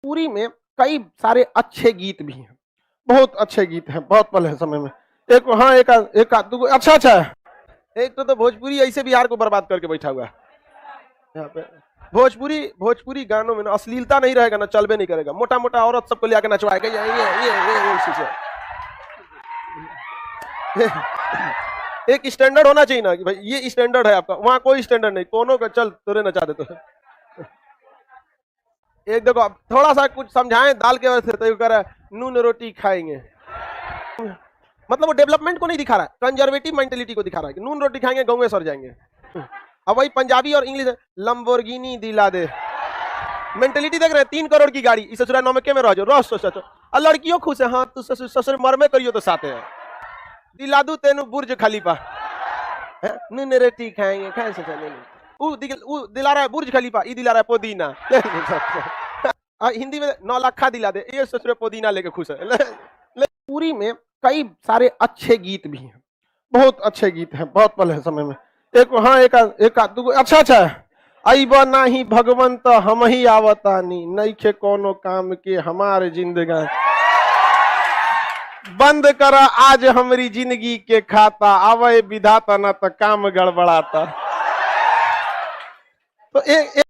भोजपुरी में कई सारे अच्छे गीत भी हैं, बहुत अच्छे गीत हैं, बहुत पहले समय में। एक हाँ एक दो अच्छा है। एक तो भोजपुरी ऐसे बिहार को बर्बाद करके बैठा हुआ है यहाँ पे। भोजपुरी गानों में ना अश्लीलता नहीं रहेगा ना, चलबे नहीं करेगा। मोटा मोटा औरत सबको ले आके नचवाएगा, एक स्टैंडर्ड होना चाहिए ना कि भाई ये स्टैंडर्ड है आपका। वहां कोई स्टैंडर्ड नहीं, दोनों का चल तोरे नचा दे तो। एक देखो थोड़ा सा कुछ समझाएं दाल के वजह से तो कह रहा है नून रोटी खाएंगे। मतलब वो डेवलपमेंट को नहीं दिखा रहा है, कंजर्वेटिव मेंटेलिटी को दिखा रहा है कि नून रोटी खाएंगे गाँव में सर जाएंगे। अब वही पंजाबी और इंग्लिश लंबोर्गिनी दिला दे मेंटेलिटी देख रहे हैं। 3 करोड़ की गाड़ी इसे ससुराल नौमे में रह जाओ, रह सोचो और लड़कियों खुश है। हाँ तू ससुर मर में करियो तो साथे है दिला दू तेनू बुर्ज खलीफा नून रोटी खाएंगे खाए से दिला रहा है बुर्ज खलीफा, ई दिला रहा है पुदीना। हिंदी में 9 लाखा दिला दे, ये ससुर पुदीना लेके खुश है। पूरी में कई सारे अच्छे गीत भी हैं, बहुत अच्छे गीत हैं, बहुत पहले समय में। एक हाँ एक दो अच्छा है। अइबा नाही भगवंत हम ही आवतानी नइखे कोनो काम के हमारे जिंदगानी बंद करा आज हमारी जिंदगी के खाता आवे विधाता ना तो काम गड़बड़ाता। तो एक